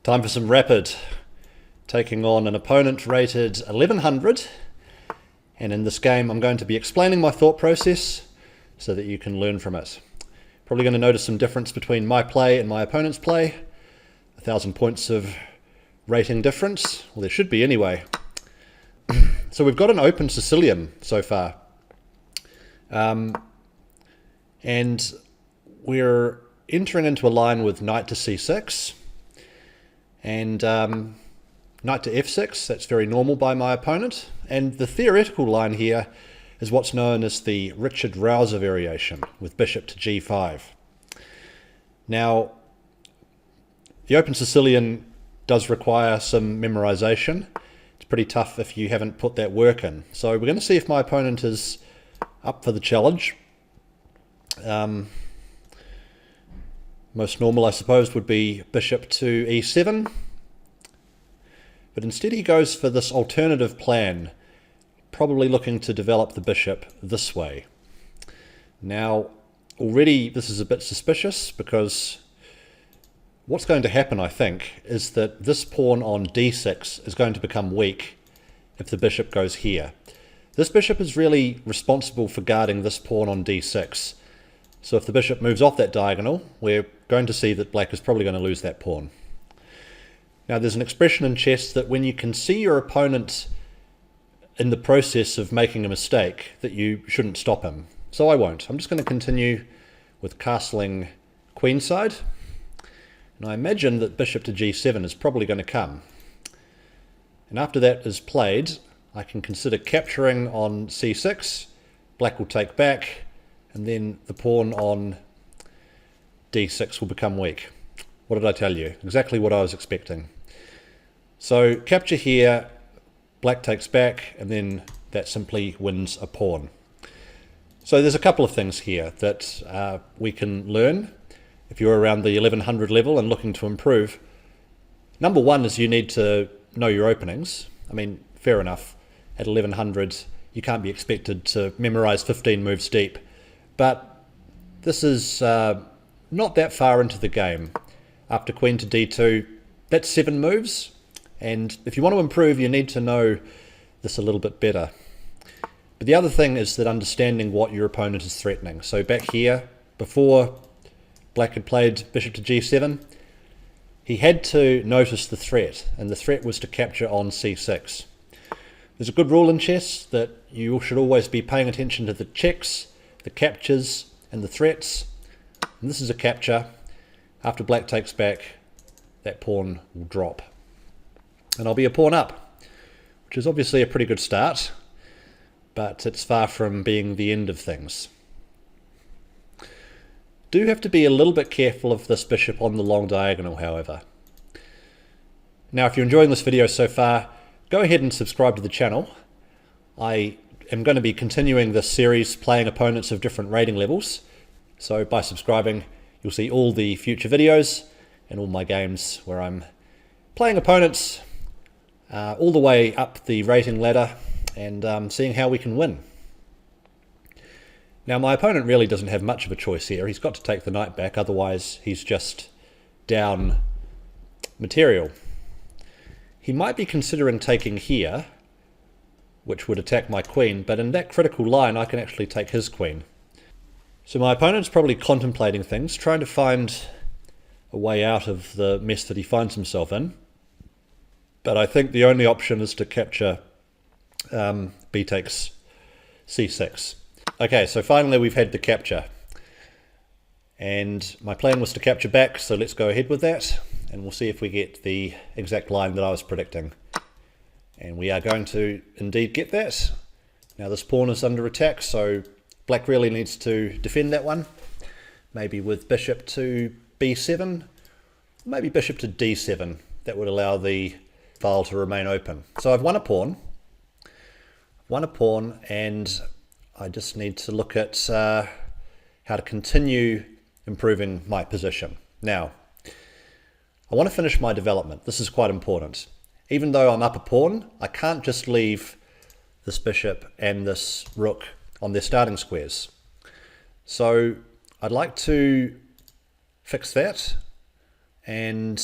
Time for some rapid. Taking on an opponent rated 1100. And in this game, I'm going to be explaining my thought process so that you can learn from it. Probably going to notice some difference between my play and my opponent's play. 1,000 points of rating difference. Well, there should be anyway. So we've got an open Sicilian so far. And we're entering into a line with knight to c6 and knight to f6. That's very normal by my opponent. And the theoretical line here is what's known as the Richard Rouser variation with bishop to g5. Now, the open Sicilian does require some memorization. It's pretty tough if you haven't put that work in. So we're going to see if my opponent is up for the challenge. Most normal, I suppose, would be bishop to e7. But instead he goes for this alternative plan, probably looking to develop the bishop this way. Now, already this is a bit suspicious because what's going to happen, I think, is that this pawn on d6 is going to become weak if the bishop goes here. This bishop is really responsible for guarding this pawn on d6. So if the bishop moves off that diagonal, we're going to see that black is probably going to lose that pawn. Now there's an expression in chess that when you can see your opponent in the process of making a mistake, that you shouldn't stop him. So I won't. I'm just going to continue with castling queenside. And I imagine that bishop to g7 is probably going to come. And after that is played, I can consider capturing on c6. Black will take back, and then the pawn on d6 will become weak. What did I tell you? Exactly what I was expecting. So capture here, black takes back, and then that simply wins a pawn. So there's a couple of things here that we can learn if you're around the 1100 level and looking to improve. Number one is you need to know your openings. I mean, fair enough. At 1100, you can't be expected to memorize 15 moves deep. But this is not that far into the game. After queen to d2, that's 7 moves. And if you want to improve, you need to know this a little bit better. But the other thing is that understanding what your opponent is threatening. So back here, before black had played bishop to g7, he had to notice the threat, and the threat was to capture on c6. There's a good rule in chess that you should always be paying attention to the checks, the captures, and the threats. And this is a capture. After black takes back, that pawn will drop. And I'll be a pawn up, which is obviously a pretty good start, but it's far from being the end of things. Do have to be a little bit careful of this bishop on the long diagonal, however. Now, if you're enjoying this video so far, go ahead and subscribe to the channel. I am going to be continuing this series playing opponents of different rating levels. So by subscribing, you'll see all the future videos and all my games where I'm playing opponents all the way up the rating ladder and seeing how we can win. Now my opponent really doesn't have much of a choice here. He's got to take the knight back, otherwise he's just down material. He might be considering taking here, which would attack my queen, but in that critical line I can actually take his queen. So my opponent's probably contemplating things, trying to find a way out of the mess that he finds himself in. But I think the only option is to capture b takes c6. Okay, so finally we've had the capture. And my plan was to capture back, so let's go ahead with that. And we'll see if we get the exact line that I was predicting. And we are going to indeed get that. Now this pawn is under attack, so black really needs to defend that one. Maybe with bishop to b7, maybe bishop to d7. That would allow the file to remain open. So I've won a pawn. And I just need to look at how to continue improving my position. Now, I want to finish my development. This is quite important. Even though I'm up a pawn, I can't just leave this bishop and this rook on their starting squares. So I'd like to fix that and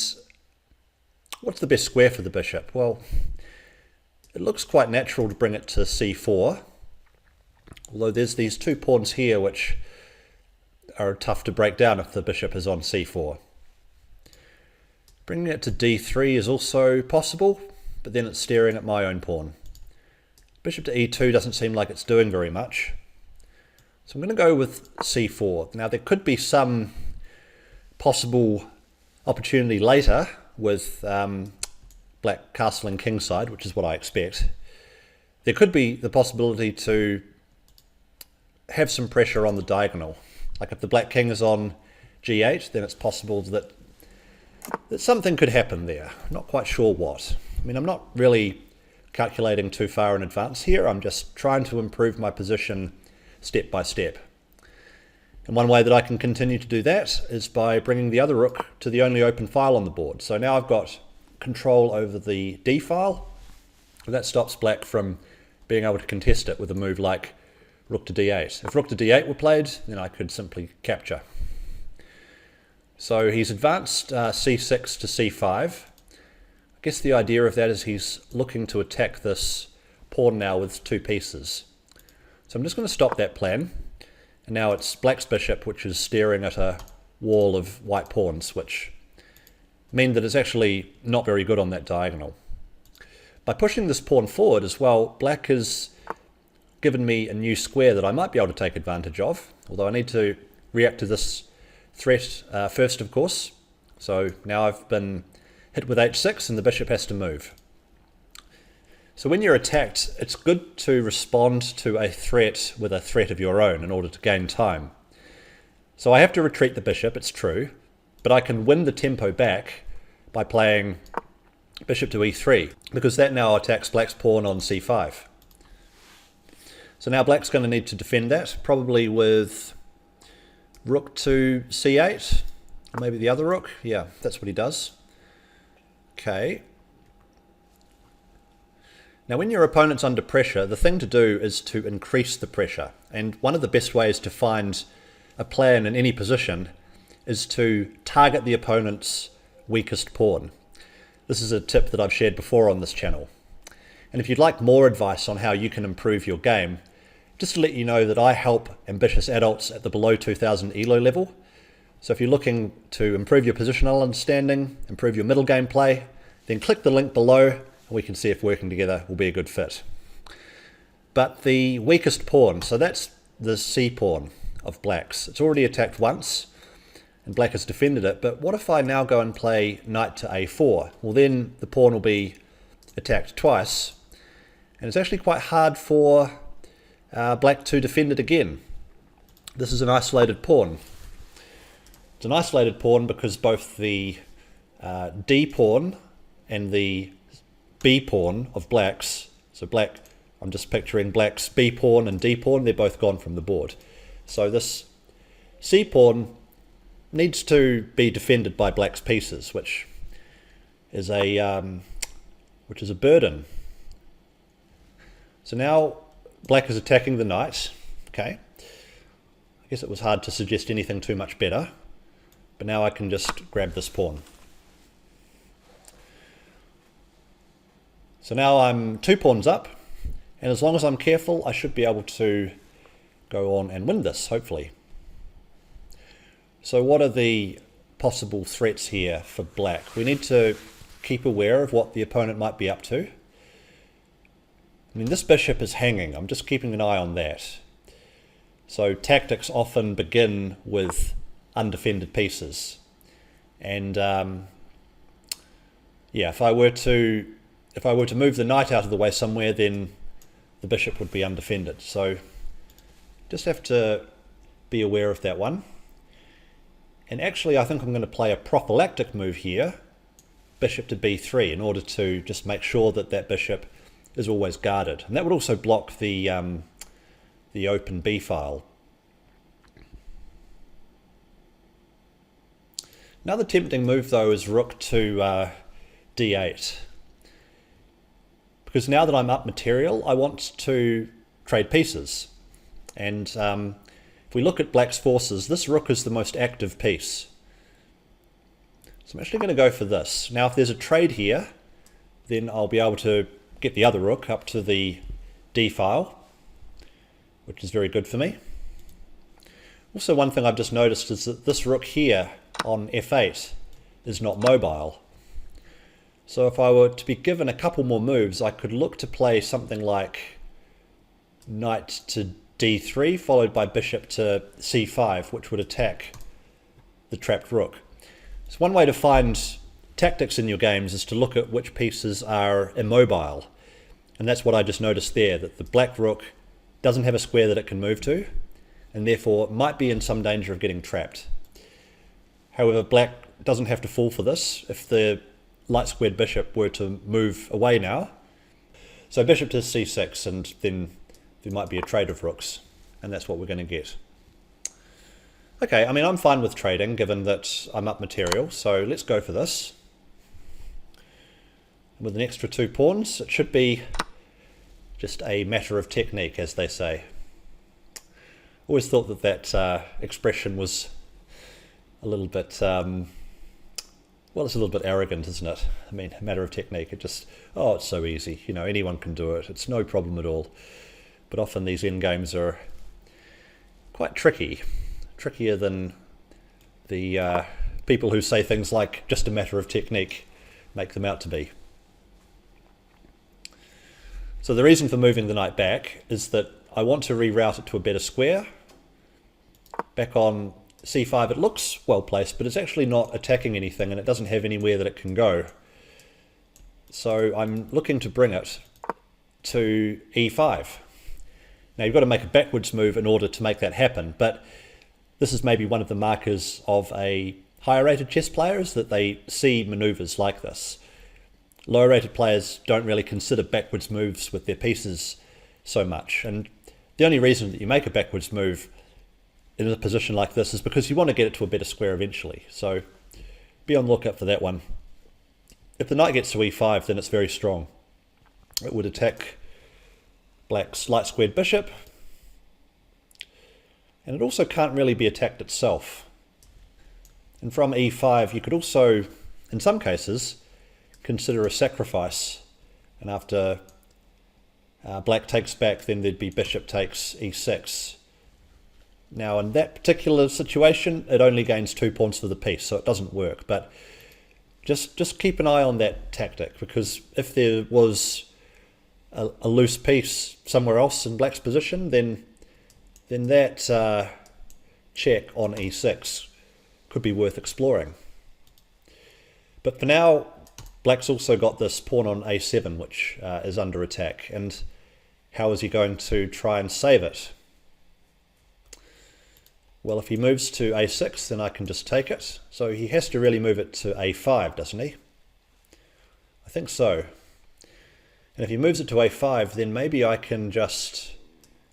what's the best square for the bishop? Well, it looks quite natural to bring it to c4, although there's these two pawns here which are tough to break down if the bishop is on c4. Bringing it to d3 is also possible, but then it's staring at my own pawn. Bishop to e2 doesn't seem like it's doing very much. So I'm going to go with c4. Now there could be some possible opportunity later with black castling kingside, which is what I expect. There could be the possibility to have some pressure on the diagonal. Like if the black king is on g8, then it's possible that something could happen there. I'm not quite sure what. I mean, I'm not really calculating too far in advance here. I'm just trying to improve my position step by step. And one way that I can continue to do that is by bringing the other rook to the only open file on the board. So now I've got control over the d file. That stops black from being able to contest it with a move like rook to d8. If rook to d8 were played, then I could simply capture. So he's advanced c6 to c5. I guess the idea of that is he's looking to attack this pawn now with two pieces. So I'm just going to stop that plan. And now it's black's bishop, which is staring at a wall of white pawns, which mean that it's actually not very good on that diagonal. By pushing this pawn forward as well, black has given me a new square that I might be able to take advantage of, although I need to react to this threat first, of course. So now I've been hit with h6 and the bishop has to move. So when you're attacked, it's good to respond to a threat with a threat of your own in order to gain time. So I have to retreat the bishop, it's true, but I can win the tempo back by playing bishop to e3, because that now attacks black's pawn on c5. So now black's going to need to defend that, probably with rook to c8, or maybe the other rook. Yeah, that's what he does. Okay. Now when your opponent's under pressure, the thing to do is to increase the pressure. And one of the best ways to find a plan in any position is to target the opponent's weakest pawn. This is a tip that I've shared before on this channel. And if you'd like more advice on how you can improve your game, just to let you know that I help ambitious adults at the below 2000 ELO level. So if you're looking to improve your positional understanding, improve your middle game play, then click the link below and we can see if working together will be a good fit. But the weakest pawn, so that's the c pawn of black's. It's already attacked once and black has defended it, but what if I now go and play knight to a4? Well, then the pawn will be attacked twice, and it's actually quite hard for black to defend it again. This is an isolated pawn. It's an isolated pawn because both the d pawn and the b pawn of black's, so black, I'm just picturing black's b pawn and d pawn, they're both gone from the board. So this c pawn needs to be defended by black's pieces, which is a burden. So now black is attacking the knight. Okay, I guess it was hard to suggest anything too much better, but now I can just grab this pawn. So now I'm 2 pawns up, and as long as I'm careful, I should be able to go on and win this, hopefully. So what are the possible threats here for black? We need to keep aware of what the opponent might be up to. I mean, this bishop is hanging. I'm just keeping an eye on that. So tactics often begin with undefended pieces. And yeah, if I were to move the knight out of the way somewhere, then the bishop would be undefended. So just have to be aware of that one. And actually, I think I'm going to play a prophylactic move here, bishop to b3, in order to just make sure that that bishop is always guarded. And that would also block the open b file. Another tempting move, though, is rook to d8. Because now that I'm up material, I want to trade pieces. And if we look at black's forces, this rook is the most active piece. So I'm actually going to go for this. Now if there's a trade here, then I'll be able to get the other rook up to the D file, which is very good for me. Also, one thing I've just noticed is that this rook here on F8 is not mobile. So if I were to be given a couple more moves, I could look to play something like knight to D3 followed by bishop to C5, which would attack the trapped rook. So one way to find tactics in your games is to look at which pieces are immobile. And that's what I just noticed there, that the black rook doesn't have a square that it can move to, and therefore might be in some danger of getting trapped. However, black doesn't have to fall for this if the light squared bishop were to move away now. So bishop to c6, and then there might be a trade of rooks, and that's what we're going to get. Okay, I mean, I'm fine with trading given that I'm up material, so let's go for this. With an extra 2 pawns, it should be just a matter of technique, as they say. Always thought that that expression was a little bit, well, it's a little bit arrogant, isn't it? I mean, a matter of technique. It just, oh, it's so easy. You know, anyone can do it. It's no problem at all. But often these endgames are quite tricky. Trickier than the people who say things like just a matter of technique make them out to be. So the reason for moving the knight back is that I want to reroute it to a better square. Back on c5 it looks well placed, but it's actually not attacking anything and it doesn't have anywhere that it can go. So I'm looking to bring it to e5. Now you've got to make a backwards move in order to make that happen, but this is maybe one of the markers of a higher rated chess player, is that they see maneuvers like this. Lower rated players don't really consider backwards moves with their pieces so much, and the only reason that you make a backwards move in a position like this is because you want to get it to a better square eventually. So be on the lookout for that one. If the knight gets to e5, then it's very strong. It would attack black's light squared bishop, and it also can't really be attacked itself. And from e5 you could also, in some cases, consider a sacrifice, and after black takes back, then there'd be bishop takes e6. Now in that particular situation it only gains 2 pawns for the piece, so it doesn't work, but just keep an eye on that tactic, because if there was a loose piece somewhere else in black's position, then that check on e6 could be worth exploring. But for now, black's also got this pawn on a7, which is under attack, and how is he going to try and save it? Well, if he moves to a6, then I can just take it. So he has to really move it to a5, doesn't he? I think so. And if he moves it to a5, then maybe I can just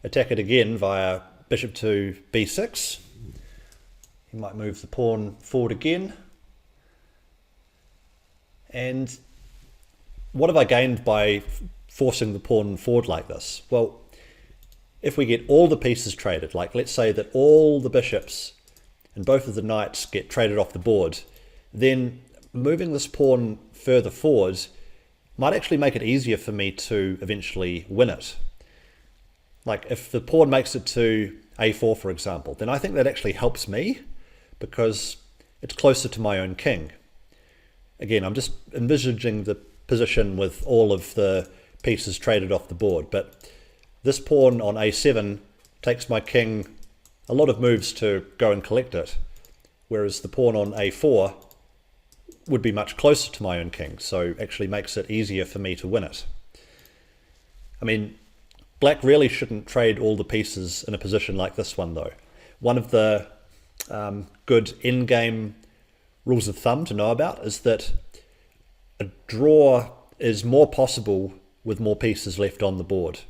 attack it again via bishop to b6. He might move the pawn forward again. And what have I gained by forcing the pawn forward like this? Well, if we get all the pieces traded, like let's say that all the bishops and both of the knights get traded off the board, then moving this pawn further forward might actually make it easier for me to eventually win it. Like if the pawn makes it to a4, for example, then I think that actually helps me because it's closer to my own king. Again, I'm just envisaging the position with all of the pieces traded off the board, but this pawn on a7 takes my king a lot of moves to go and collect it, whereas the pawn on a4 would be much closer to my own king, so actually makes it easier for me to win it. I mean, black really shouldn't trade all the pieces in a position like this one though. One of the good endgame rules of thumb to know about is that a draw is more possible with more pieces left on the board.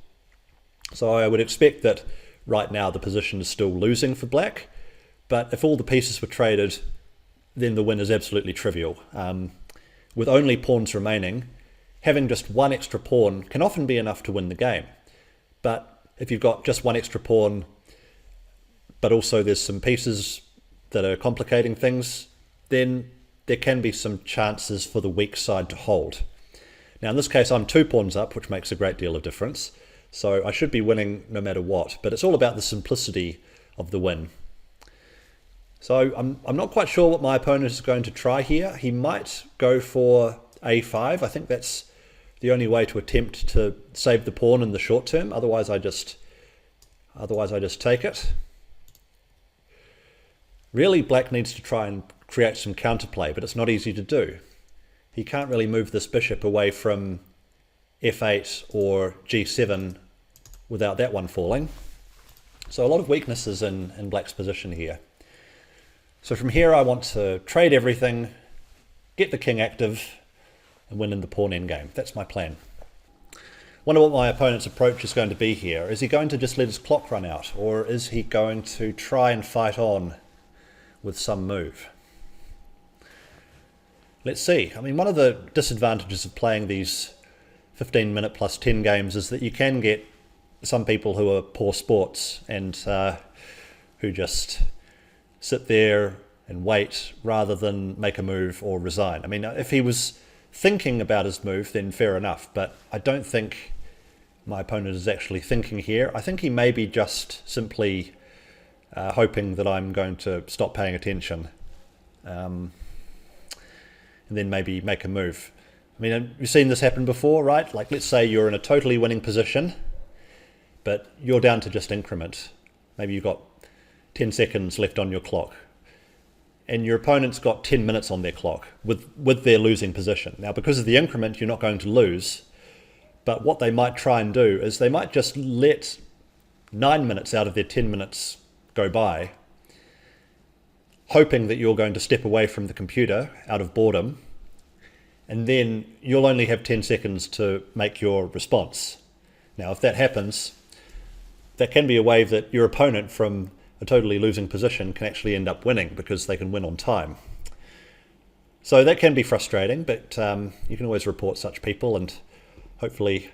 So I would expect that right now the position is still losing for black, but if all the pieces were traded, then the win is absolutely trivial. With only pawns remaining, having just one extra pawn can often be enough to win the game. But if you've got just one extra pawn, but also there's some pieces that are complicating things, then there can be some chances for the weak side to hold. Now in this case I'm 2 pawns up, which makes a great deal of difference, so I should be winning no matter what, but it's all about the simplicity of the win. So I'm not quite sure what my opponent is going to try here. He might go for a5. I think that's the only way to attempt to save the pawn in the short term. Otherwise I just take it. Really, black needs to try and create some counterplay, but it's not easy to do. He can't really move this bishop away from f8 or g7 without that one falling. So a lot of weaknesses in black's position here. So from here I want to trade everything, get the king active, and win in the pawn endgame. That's my plan. Wonder what my opponent's approach is going to be here. Is he going to just let his clock run out, or is he going to try and fight on with some move? Let's see. I mean, one of the disadvantages of playing these 15-minute plus 10 games is that you can get some people who are poor sports and who just sit there and wait rather than make a move or resign. I mean, if he was thinking about his move, then fair enough, but I don't think my opponent is actually thinking here. I think he may be just simply hoping that I'm going to stop paying attention and then maybe make a move. I mean, you've seen this happen before, right? Like, let's say you're in a totally winning position, but you're down to just increment. Maybe you've got 10 seconds left on your clock, and your opponent's got 10 minutes on their clock with their losing position. Now, because of the increment, you're not going to lose, but what they might try and do is they might just let 9 minutes out of their 10 minutes go by, hoping that you're going to step away from the computer out of boredom, and then you'll only have 10 seconds to make your response. Now, if that happens, that can be a way that your opponent from a totally losing position can actually end up winning because they can win on time. So that can be frustrating, but you can always report such people, and hopefully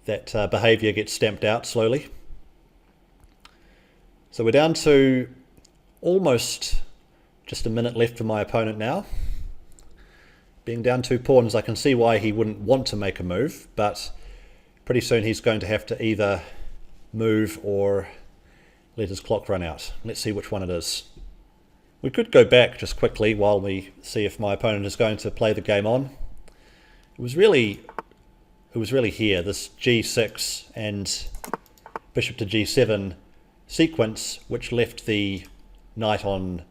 that behavior gets stamped out slowly. So we're down to almost just a minute left for my opponent now. Being down 2 pawns, I can see why he wouldn't want to make a move, but pretty soon he's going to have to either move or let his clock run out. Let's see which one it is. We could go back just quickly while we see if my opponent is going to play the game on. It was really here, this g6 and bishop to g7 sequence, which left the knight on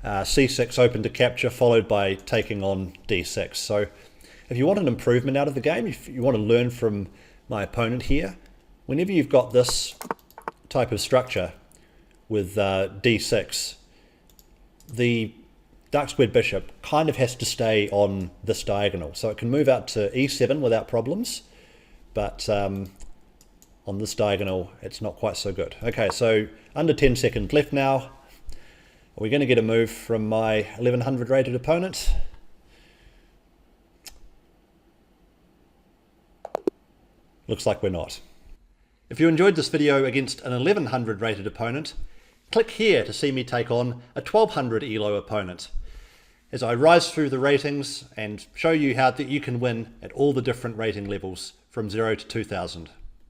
c6 open to capture, followed by taking on d6. So if you want an improvement out of the game, if you want to learn from my opponent here, whenever you've got this type of structure with d6, the dark squared bishop kind of has to stay on this diagonal. So it can move out to e7 without problems, but on this diagonal it's not quite so good. Okay, so under 10 seconds left now. Are we going to get a move from my 1100 rated opponent? Looks like we're not. If you enjoyed this video against an 1100 rated opponent, click here to see me take on a 1200 ELO opponent, as I rise through the ratings and show you how that you can win at all the different rating levels from 0 to 2000.